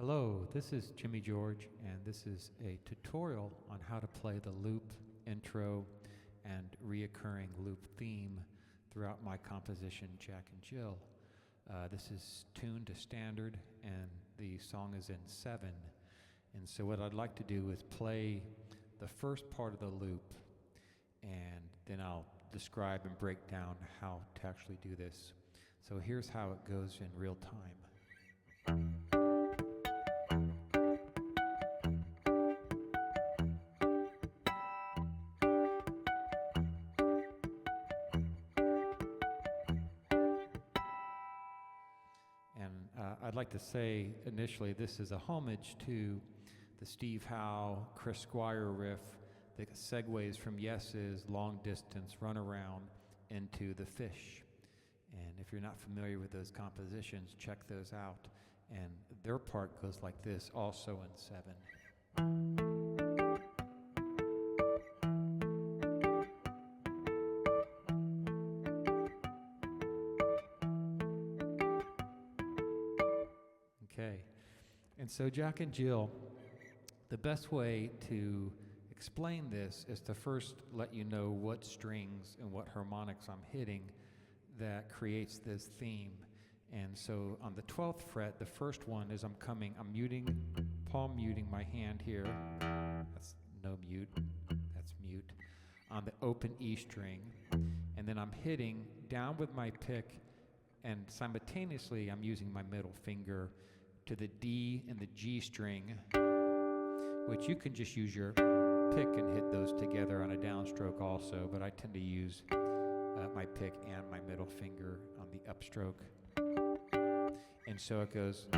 Hello, this is Jimmy George, and this is a tutorial on how to play the loop intro and reoccurring loop theme throughout my composition, Jack and Jill. This is tuned to standard, and the song is in 7. And so what I'd like to do is play the first part of the loop, and then I'll describe and break down how to actually do this. So here's how it goes in real time. And I'd like to say initially this is a homage to the Steve Howe, Chris Squire riff that segues from Yes's Long Distance Runaround into The Fish. And if you're not familiar with those compositions, check those out. And their part goes like this, also in 7. Okay, and so Jack and Jill, the best way to explain this is to first let you know what strings and what harmonics I'm hitting that creates this theme. And so on the 12th fret, the first one is I'm palm muting my hand here. That's no mute, that's mute. On the open E string, and then I'm hitting down with my pick, and simultaneously I'm using my middle finger to the D and the G string, which you can just use your pick and hit those together on a downstroke also, but I tend to use my pick and my middle finger on the upstroke. And so it goes,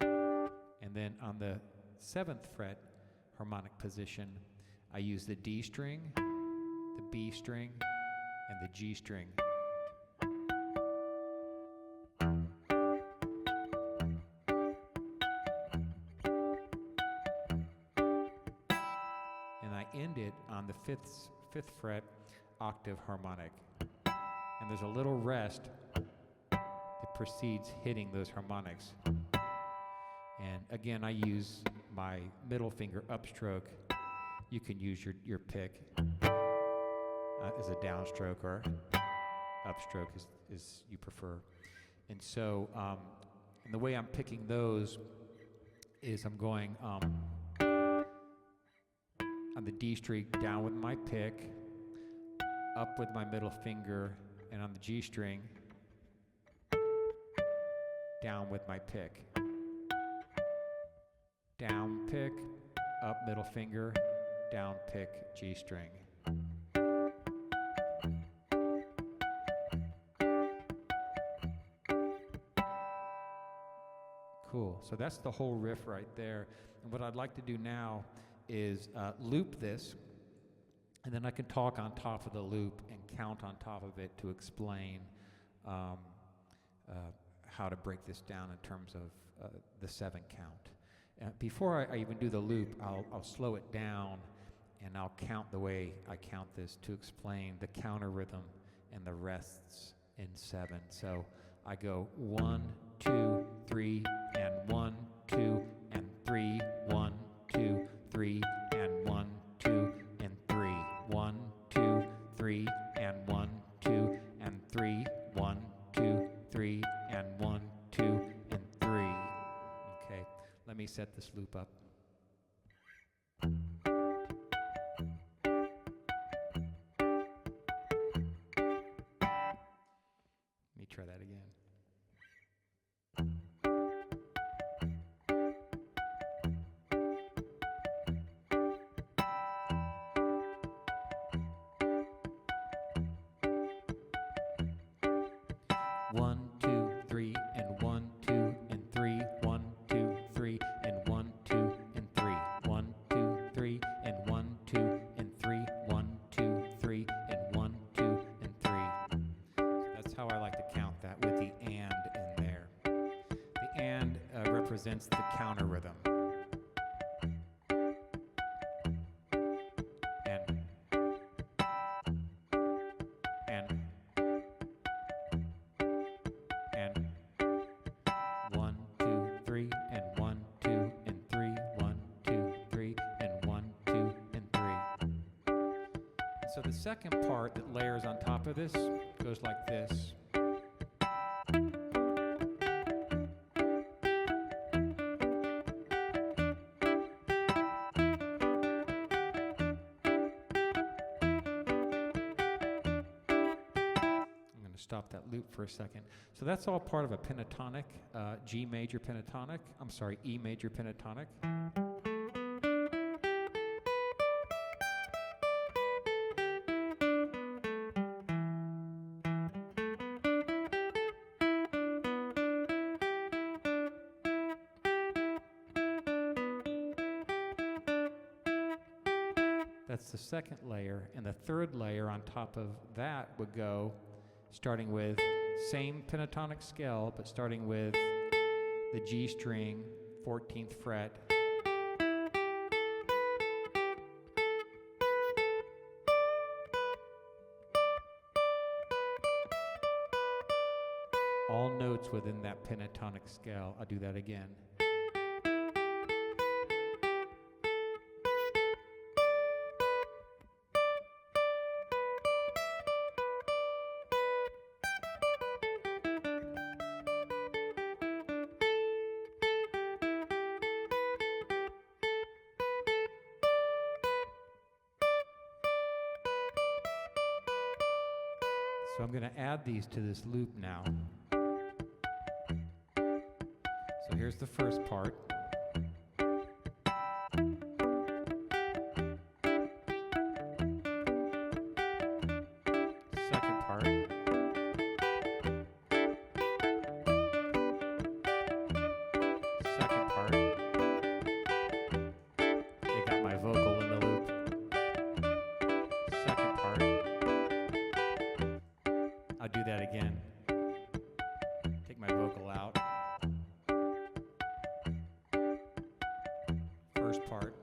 and then on the 7th fret harmonic position, I use the D string, the B string, and the G string. And I end it on the 5th fret octave harmonic. And there's a little rest that precedes hitting those harmonics. And again, I use my middle finger upstroke. You can use your pick as a downstroke, or upstroke as you prefer. And so, and the way I'm picking those is I'm going on the D string down with my pick, up with my middle finger, and on the G string, down with my pick. Down pick, up middle finger, down pick, G string. Cool, so that's the whole riff right there. And what I'd like to do now is loop this, and then I can talk on top of the loop and count on top of it to explain how to break this down in terms of the 7 count. Before I even do the loop, I'll slow it down, and I'll count the way I count this to explain the counter rhythm and the rests in 7. So I go 1, 2, 3, and 1, 2, and 3, 1, 2, 3, and 1, 2, and 3, 1, 2, 3, and 1, 2, and 3, 1, 2, 3, and 1, 2, and 3. Okay, let me set this loop up. Let me try that again. One, two, three, and 1, 2, and 3, 1, 2, 3, and 1, 2, and 3, 1, 2, 3, and 1, 2, and 3, 1, 2, 3, and 1, 2, and 3. So that's how I like to count that, with the and in there. The and represents the counter rhythm. And 1, 2, 3, and 1, 2, So the second part that layers on top of this goes like this. Stop that loop for a second. So that's all part of a pentatonic, G major pentatonic. I'm sorry, E major pentatonic. That's the second layer, and the third layer on top of that would go starting with same pentatonic scale, but starting with the G string, 14th fret. All notes within that pentatonic scale. I'll do that again. So I'm going to add these to this loop now. So here's the first part. Second part. Second part. You got my vocal in the loop. Second part. I'll do that again. Take my vocal out. First part.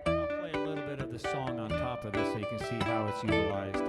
I'll play a little bit of the song on top of this so you can see how it's utilized.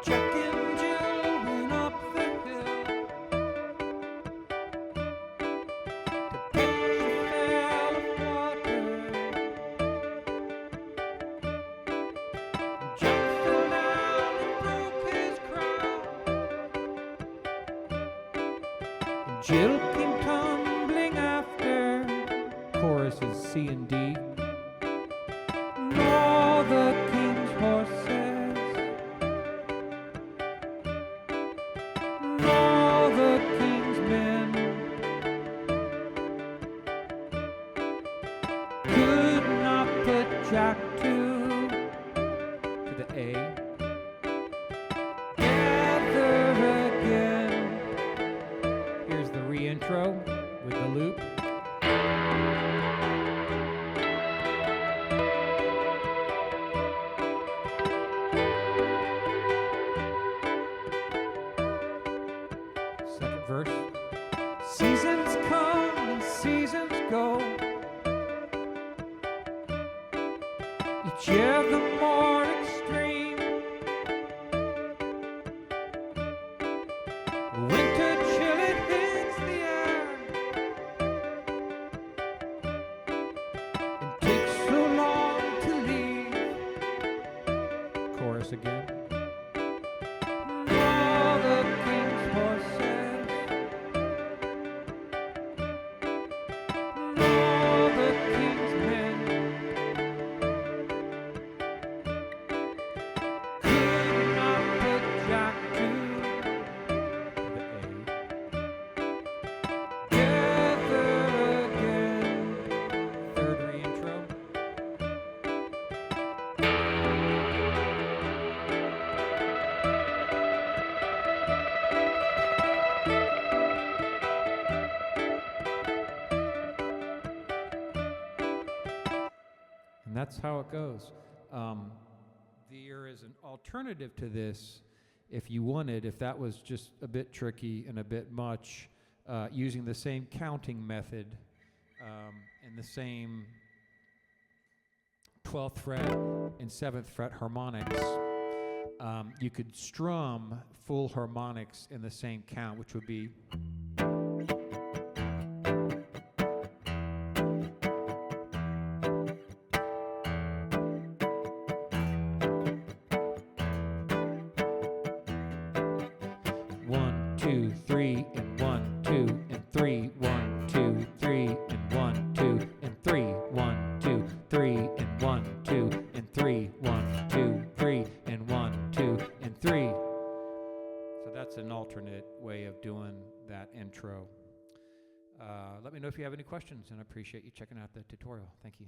Jack and Jill went up the hill to catch a pail of water. Jack fell down and broke his crown, and Jill came tumbling after. Choruses C and D. And all the king's horses, all the king's men could not put Jack to the A. Gather again. Here's the re-intro with the loop. Second verse. Seasons come and seasons go, each year the more extreme. Winter chill, it hits the air and takes so long to leave. Chorus again. All the king's horses, all the king's men that's how it goes. There is an alternative to this if you wanted, if that was just a bit tricky and a bit much, using the same counting method and the same 12th fret and 7th fret harmonics. You could strum full harmonics in the same count, which would be one, two, three, and 1, 2, and 3, 1, 2, 3, and 1, 2, and 3, 1, 2, 3, and 1, 2, and 3, 1, 2, 3, and 1, 2, and 3. So that's an alternate way of doing that intro. Let me know if you have any questions, and I appreciate you checking out the tutorial. Thank you.